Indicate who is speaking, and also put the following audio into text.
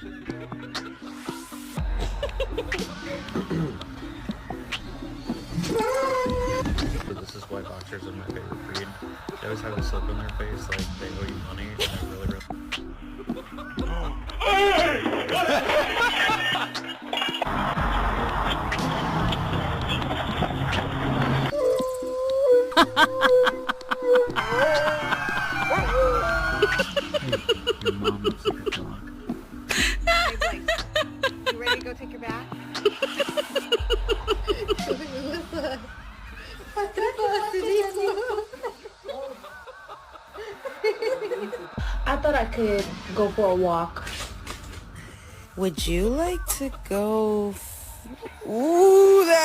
Speaker 1: This is why boxers are my favorite breed. They always have this look on their face like they owe you money and they're really Your mom looks like a dog.
Speaker 2: Hey, Blake, you ready to go take your bath?
Speaker 3: I thought I could go for a walk.
Speaker 4: Would you like to go? Ooh, that